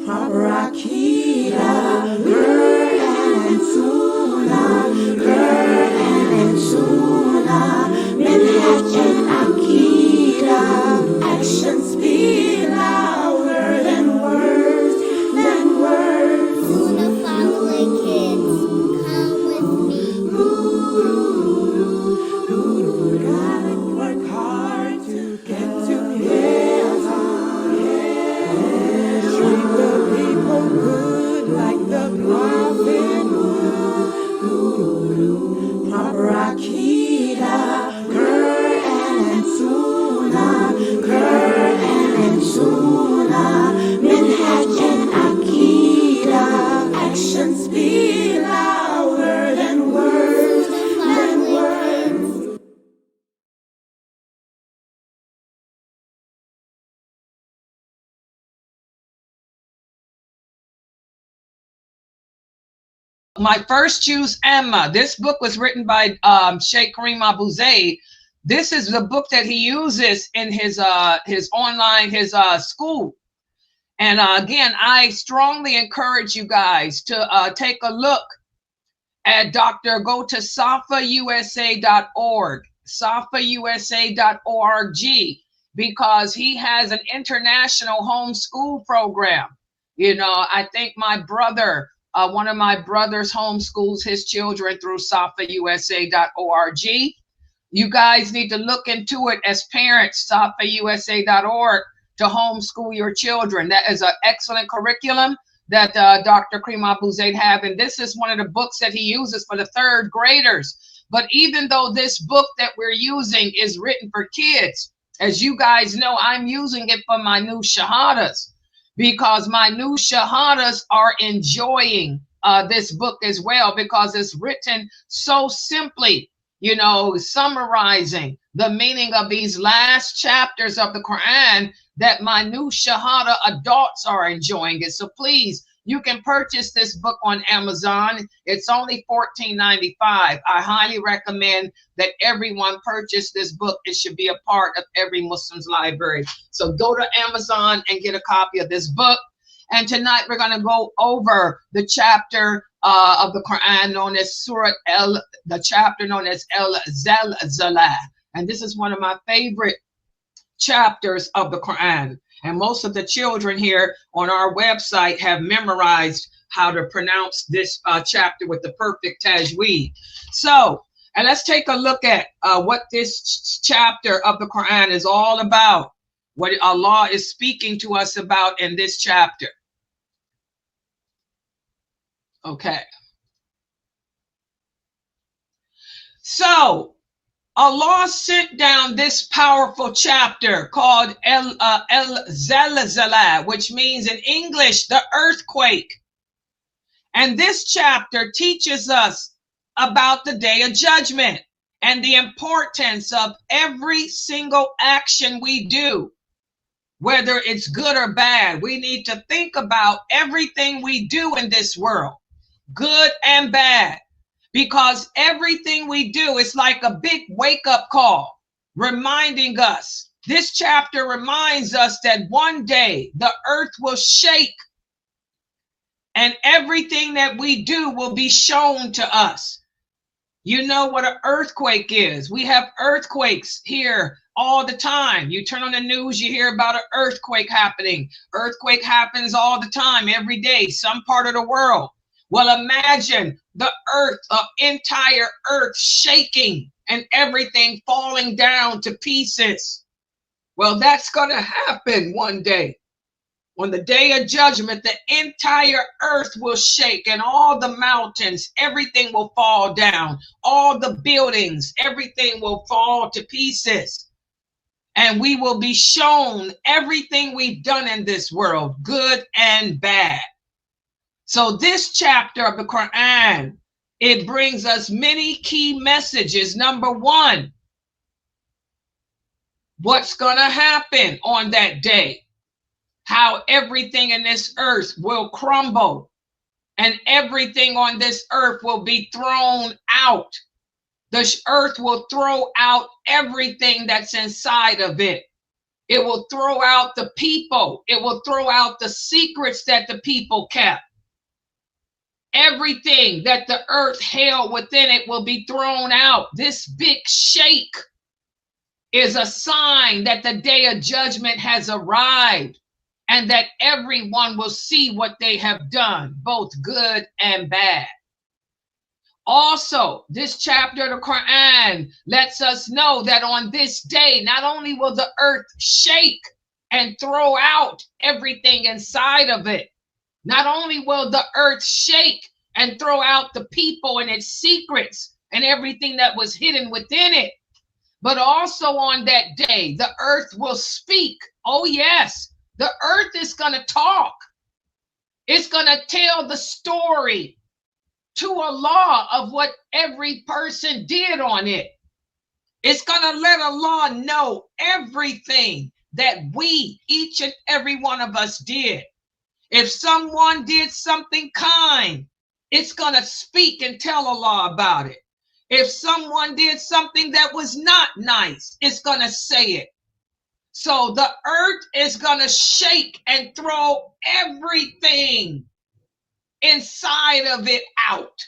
Rakita, Gurhan and Suna, Gurhan and Suna, Minhaj and Akida. Actions speak louder than words, Sunnah-following kids, come with me. Gotta work hard to get to heaven. Treat the people good like the prophet would. Rakita, Gurhan and Suna, Gurhan and Suna, Minhaj and Akida. Actions speak louder than words, My first choose Emma. This book was written by Sheikh Kareem Abu Zaid. This is the book that he uses in his online school. And again, I strongly encourage you guys to take a look at go to safausa.org, safausa.org, because he has an international homeschool program. You know, I think my brother, one of my brothers homeschools his children through safausa.org. You guys need to look into it as parents, safausa.org, to homeschool your children. That is an excellent curriculum that Dr. Kareem Abu Zaid have, and this is one of the books that he uses for the third graders. But even though this book that we're using is written for kids, as you guys know, I'm using it for my new shahadas, because my new shahadas are enjoying this book as well, because it's written so simply, you know, summarizing the meaning of these last chapters of the Quran, that my new shahada adults are enjoying it. So please, you can purchase this book on Amazon. It's only $14.95. I highly recommend that everyone purchase this book. It should be a part of every Muslim's library. So go to Amazon and get a copy of this book. And tonight we're going to go over the chapter of the Quran known as the chapter known as Zalzalah. And this is one of my favorite chapters of the Quran. And most of the children here on our website have memorized how to pronounce this chapter with the perfect tajweed. So, and let's take a look at what this chapter of the Quran is all about, what Allah is speaking to us about in this chapter. Okay. So, Allah sent down this powerful chapter called Zalzalah, which means in English, the earthquake. And this chapter teaches us about the day of judgment and the importance of every single action we do, whether it's good or bad. We need to think about everything we do in this world, good and bad. Because everything we do is like a big wake-up call, reminding us. This chapter reminds us that one day the earth will shake and everything that we do will be shown to us. You know what an earthquake is. We have earthquakes here all the time. You turn on the news, you hear about an earthquake happening. Earthquake happens all the time, every day, some part of the world. Well, imagine the earth, entire earth shaking and everything falling down to pieces. Well, that's going to happen one day. On the day of judgment, the entire earth will shake and all the mountains, everything will fall down. All the buildings, everything will fall to pieces. And we will be shown everything we've done in this world, good and bad. So this chapter of the Quran, it brings us many key messages. Number one, what's going to happen on that day? How everything in this earth will crumble and everything on this earth will be thrown out. The earth will throw out everything that's inside of it. It will throw out the people. It will throw out the secrets that the people kept. Everything that the earth held within it will be thrown out. This big shake is a sign that the day of judgment has arrived and that everyone will see what they have done, both good and bad. Also, this chapter of the Quran lets us know that on this day, not only will the earth shake and throw out everything inside of it, not only will the earth shake and throw out the people and its secrets and everything that was hidden within it, but also on that day, the earth will speak. Oh, yes, the earth is going to talk. It's going to tell the story to Allah of what every person did on it. It's going to let Allah know everything that we, each and every one of us, did. If someone did something kind, it's going to speak and tell Allah about it. If someone did something that was not nice, it's going to say it. So the earth is going to shake and throw everything inside of it out.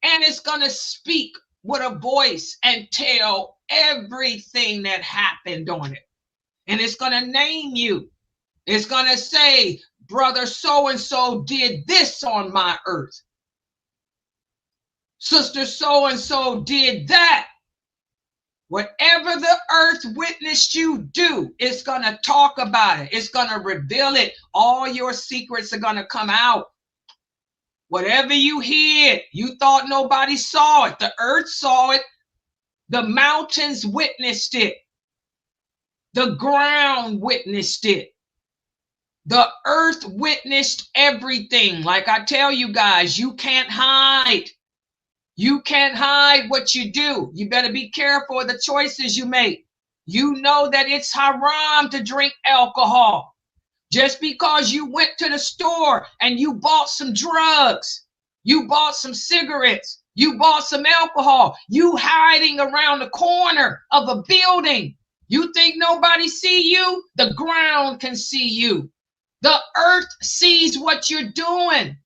And it's going to speak with a voice and tell everything that happened on it. And it's going to name you. It's going to say, brother so-and-so did this on my earth. Sister so-and-so did that. Whatever the earth witnessed you do, it's going to talk about it. It's going to reveal it. All your secrets are going to come out. Whatever you hid, you thought nobody saw it. The earth saw it. The mountains witnessed it. The ground witnessed it. The earth witnessed everything. Like I tell you guys, you can't hide. You can't hide what you do. You better be careful of the choices you make. You know that it's haram to drink alcohol. Just because you went to the store and you bought some drugs, you bought some cigarettes, you bought some alcohol, you hiding around the corner of a building. You think nobody see you? The ground can see you. The earth sees what you're doing.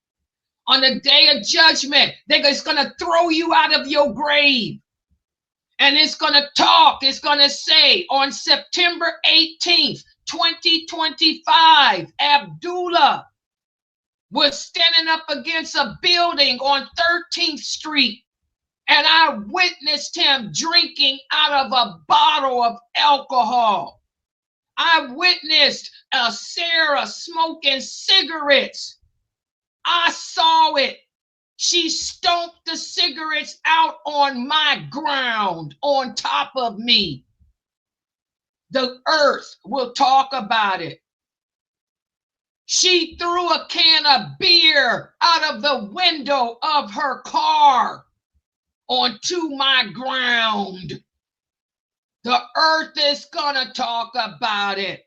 On the day of judgment, it's going to throw you out of your grave. And it's going to talk. It's going to say, on September 18th, 2025, Abdullah was standing up against a building on 13th Street. And I witnessed him drinking out of a bottle of alcohol. I witnessed Sarah smoking cigarettes. I saw it. She stomped the cigarettes out on my ground, on top of me. The earth will talk about it. She threw a can of beer out of the window of her car onto my ground. The earth is gonna talk about it.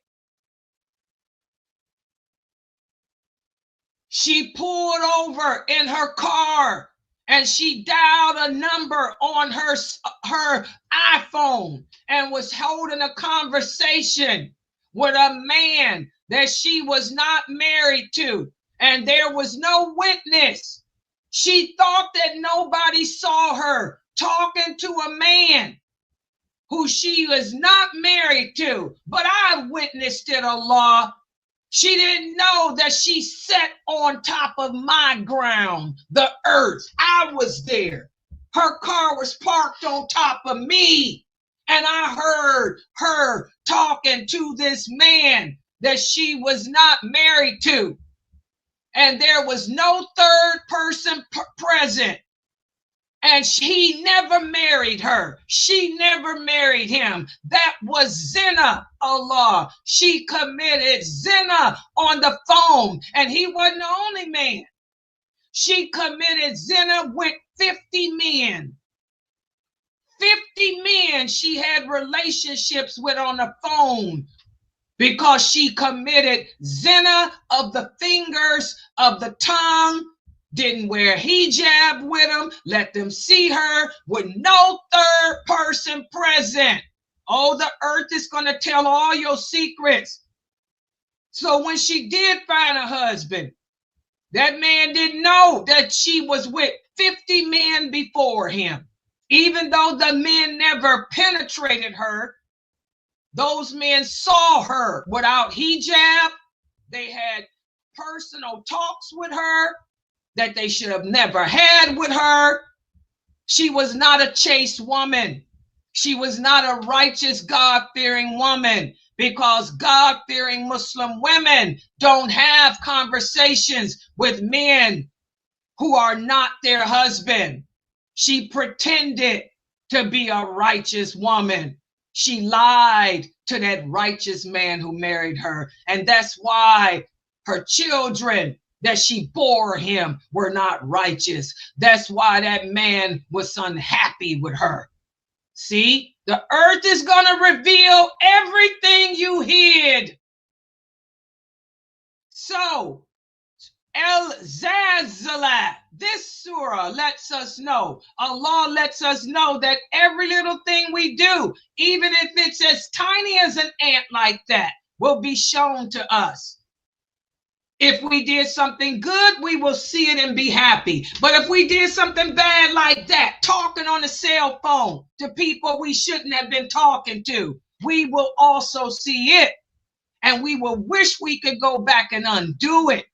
She pulled over in her car and she dialed a number on her iPhone and was holding a conversation with a man that she was not married to. And there was no witness. She thought that nobody saw her talking to a man who she was not married to. But I witnessed it, Allah. She didn't know that she sat on top of my ground, the earth. I was there. Her car was parked on top of me. And I heard her talking to this man that she was not married to. And there was no third person present. And he never married her. She never married him. That was zina, Allah. She committed zina on the phone. And he wasn't the only man. She committed zina with 50 men. 50 men she had relationships with on the phone because she committed zina of the fingers, of the tongue, didn't wear hijab with them, let them see her with no third person present. Oh, the earth is going to tell all your secrets. So when she did find a husband, that man didn't know that she was with 50 men before him. Even though the men never penetrated her, those men saw her without hijab. They had personal talks with her that they should have never had with her. She was not a chaste woman. She was not a righteous, God-fearing woman, because God-fearing Muslim women don't have conversations with men who are not their husband. She pretended to be a righteous woman. She lied to that righteous man who married her. And that's why her children that she bore him were not righteous. That's why that man was unhappy with her. See, the earth is going to reveal everything you hid. So, Zalzalah, this surah lets us know, Allah lets us know that every little thing we do, even if it's as tiny as an ant like that, will be shown to us. If we did something good, we will see it and be happy. But if we did something bad like that, talking on a cell phone to people we shouldn't have been talking to, we will also see it. And we will wish we could go back and undo it.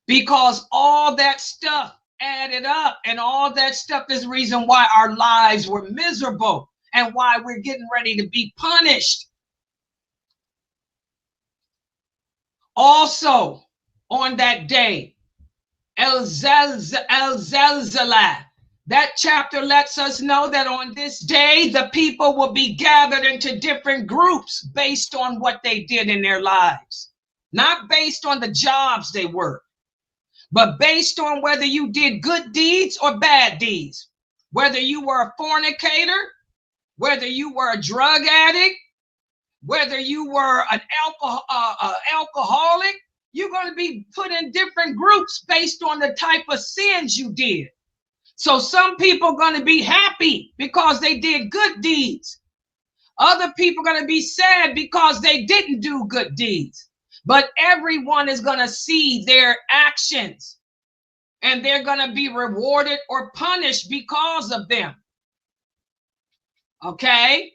Because all that stuff added up, and all that stuff is the reason why our lives were miserable and why we're getting ready to be punished. Also, on that day, Zalzalah, that chapter lets us know that on this day, the people will be gathered into different groups based on what they did in their lives, not based on the jobs they worked, but based on whether you did good deeds or bad deeds, whether you were a fornicator, whether you were a drug addict, whether you were an alcoholic. You're going to be put in different groups based on the type of sins you did. So some people are going to be happy because they did good deeds. Other people are going to be sad because they didn't do good deeds. But everyone is going to see their actions, and they're going to be rewarded or punished because of them. Okay?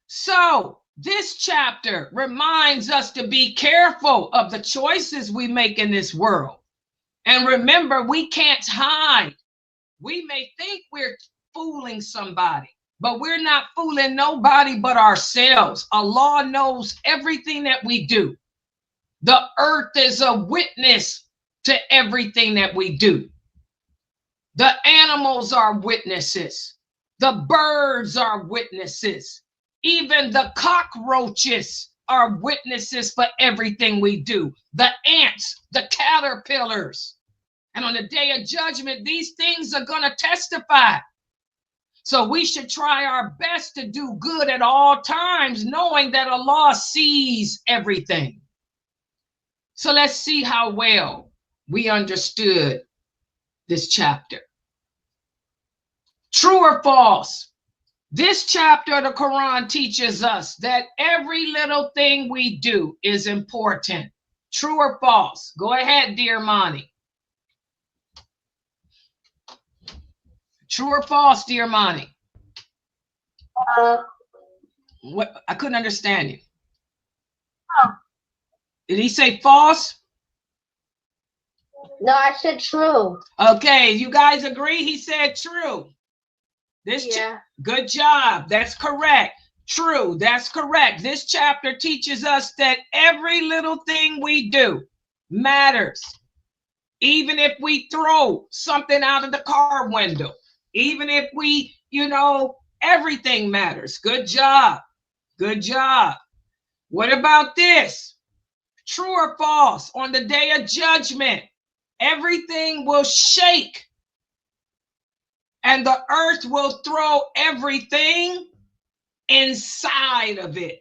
So this chapter reminds us to be careful of the choices we make in this world. And remember, we can't hide. We may think we're fooling somebody, but we're not fooling nobody but ourselves. Allah knows everything that we do. The earth is a witness to everything that we do. The animals are witnesses. The birds are witnesses. Even the cockroaches are witnesses for everything we do. The ants, the caterpillars. And on the day of judgment, these things are going to testify. So we should try our best to do good at all times, knowing that Allah sees everything. So let's see how well we understood this chapter. True or false? This chapter of the Quran teaches us that every little thing we do is important. True or false? Go ahead, dear Mani. True or false, dear Mani? What? I couldn't understand you. Did he say false? No, I said true. Okay, you guys agree? He said true. Yeah. Good job. That's correct. True. That's correct. This chapter teaches us that every little thing we do matters. Even if we throw something out of the car window, even if we, everything matters. Good job. Good job. What about this? True or false? On the day of judgment, everything will shake and the earth will throw everything inside of it.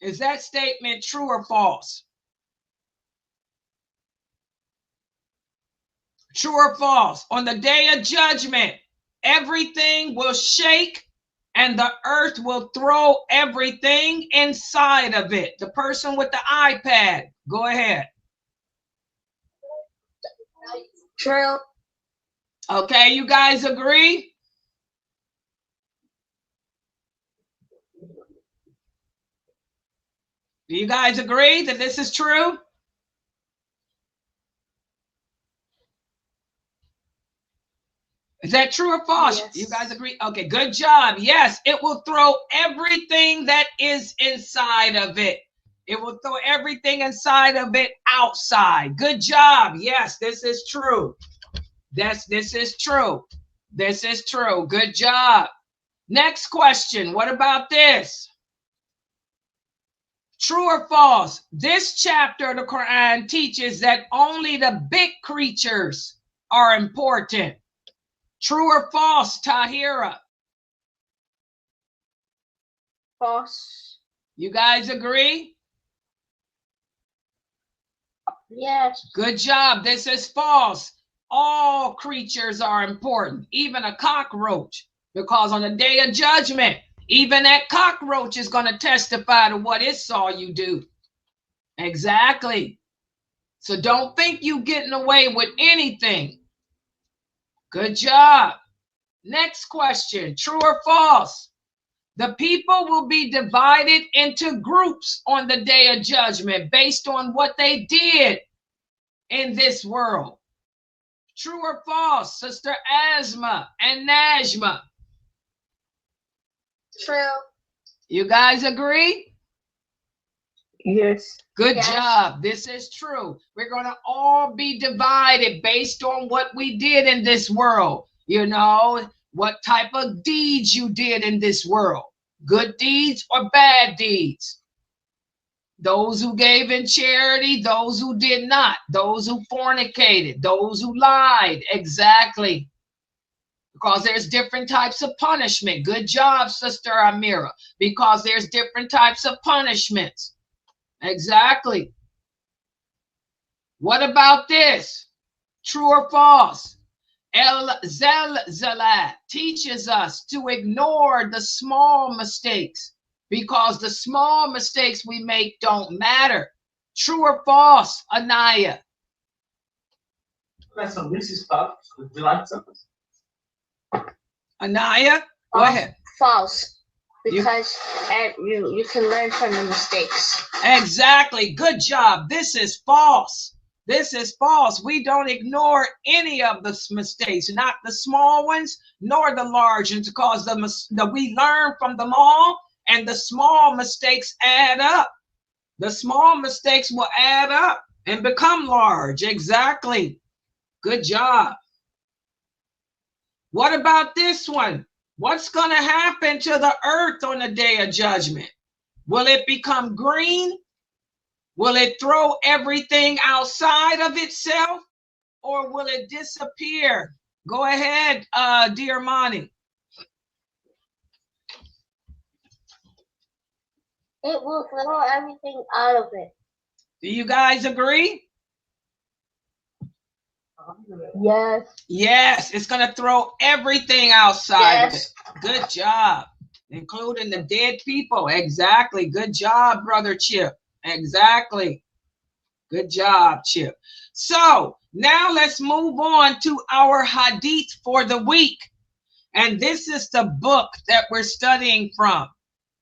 Is that statement true or false? True or false? On the day of judgment, everything will shake and the earth will throw everything inside of it. The person with the iPad, go ahead. True. Okay, you guys agree? Do you guys agree that this is true? Is that true or false? Yes. You guys agree? Okay, good job. Yes, it will throw everything that is inside of it. It will throw everything inside of it outside. Good job. Yes, this is true. This is true. This is true. Good job. Next question. What about this? True or false? This chapter of the Quran teaches that only the big creatures are important. True or false, Tahira? False. You guys agree? Yes. Good job. This is false. All creatures are important, even a cockroach, because on the day of judgment, even that cockroach is going to testify to what it saw you do. Exactly. So don't think you getting away with anything. Good job. Next question. True or false? The people will be divided into groups on the day of judgment based on what they did in this world. True or false, Sister Asma and Najma? True. You guys agree? Yes. Good Yes. job. This is true. We're going to all be divided based on what we did in this world. You know, what type of deeds you did in this world. Good deeds or bad deeds. Those who gave in charity, those who did not, those who fornicated, those who lied. Exactly. Because there's different types of punishment. Good job, Sister Amira. Because there's different types of punishments. Exactly. What about this? True or false? Zalzalah teaches us to ignore the small mistakes because the small mistakes we make don't matter. True or false, Anaya? So this is false. Do you like something? Anaya, go ahead. False. Because you can learn from the mistakes. Exactly. Good job. This is false. This is false. We don't ignore any of the mistakes, not the small ones nor the large ones, because we learn from them all, and the small mistakes add up. The small mistakes will add up and become large. Exactly. Good job. What about this one? What's going to happen to the earth on the day of judgment? Will it become green? Will it throw everything outside of itself, or will it disappear? Go ahead, dear Monty. It will throw everything out of it. Do you guys agree? Yes. Yes, it's going to throw everything outside of it. Yes. Good job. Including the dead people. Exactly. Good job, Brother Chip. Exactly. Good job, Chip. So now let's move on to our hadith for the week. And this is the book that we're studying from.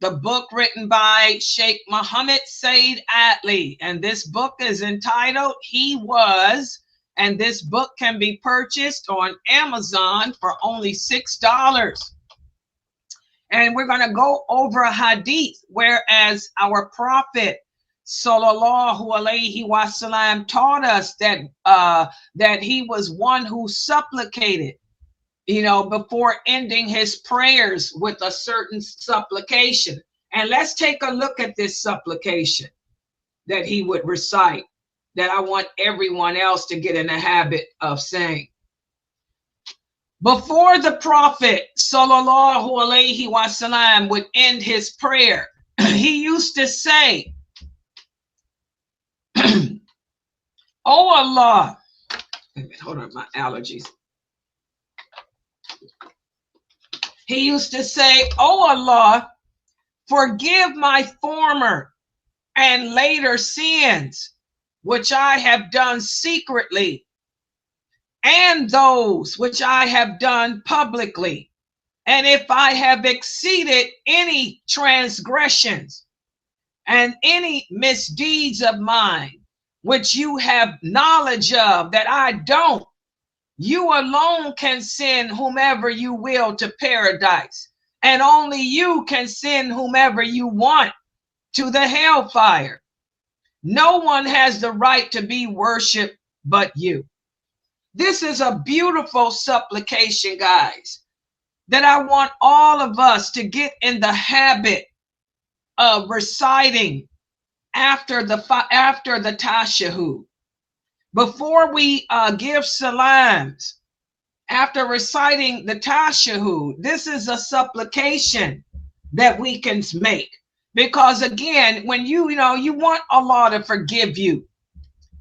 The book written by Sheikh Muhammad Said Atli. And this book is entitled He Was. And this book can be purchased on Amazon for only $6. And we're going to go over a hadith, whereas our prophet Sallallahu Alaihi Wasallam taught us that he was one who supplicated, before ending his prayers with a certain supplication. And let's take a look at this supplication that he would recite, that I want everyone else to get in the habit of saying. Before the Prophet Sallallahu Alaihi Wasallam would end his prayer, he used to say, Oh Allah, hold on, my allergies. He used to say, "Oh Allah, forgive my former and later sins, which I have done secretly, and those which I have done publicly. And if I have exceeded any transgressions and any misdeeds of mine, which you have knowledge of that I don't, you alone can send whomever you will to paradise, and only you can send whomever you want to the hellfire. No one has the right to be worshiped but you." This is a beautiful supplication, guys, that I want all of us to get in the habit of reciting after the tashahhud. Before we give salams, after reciting the tashahhud, this is a supplication that we can make. Because again, when you want Allah to forgive you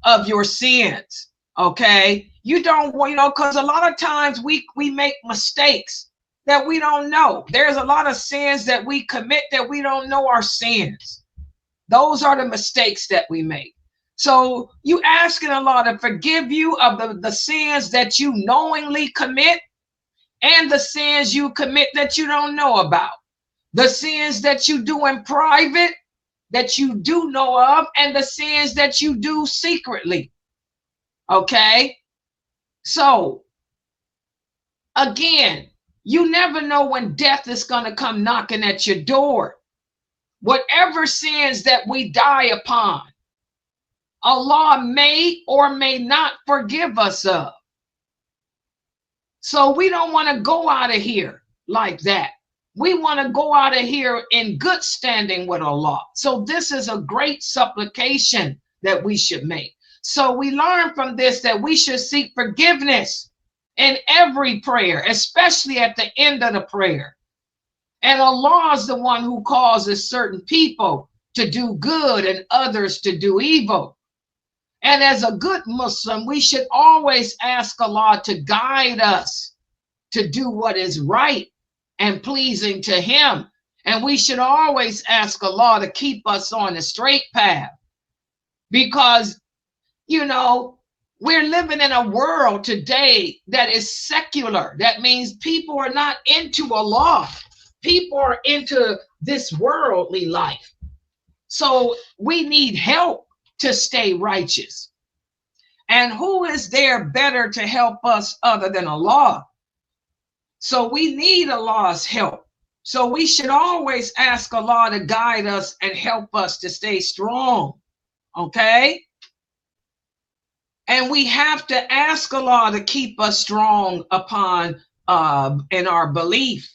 of your sins, okay? You don't, because a lot of times we make mistakes that we don't know. There's a lot of sins that we commit that we don't know are sins. Those are the mistakes that we make. So you asking Allah to forgive you of the sins that you knowingly commit, and the sins you commit that you don't know about. The sins that you do in private that you do know of, and the sins that you do secretly. Okay? So, again, you never know when death is going to come knocking at your door. Whatever sins that we die upon, Allah may or may not forgive us of. So we don't want to go out of here like that. We want to go out of here in good standing with Allah. So this is a great supplication that we should make. So we learn from this that we should seek forgiveness in every prayer, especially at the end of the prayer. And Allah is the one who causes certain people to do good and others to do evil. And as a good Muslim, we should always ask Allah to guide us to do what is right and pleasing to Him. And we should always ask Allah to keep us on the straight path. Because, we're living in a world today that is secular. That means people are not into Allah. People are into this worldly life. So we need help to stay righteous. And who is there better to help us other than Allah? So we need Allah's help. So we should always ask Allah to guide us and help us to stay strong. Okay? And we have to ask Allah to keep us strong upon in our belief.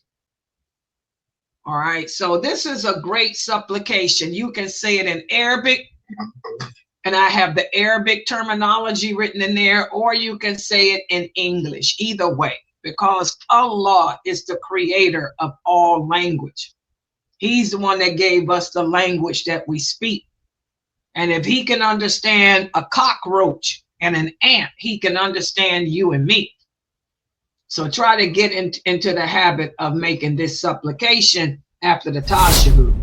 All right. So this is a great supplication. You can say it in Arabic, and I have the Arabic terminology written in there, or you can say it in English, either way, because Allah is the creator of all language. He's the one that gave us the language that we speak. And if He can understand a cockroach and an ant, He can understand you and me. So try to get into the habit of making this supplication after the tashahhud.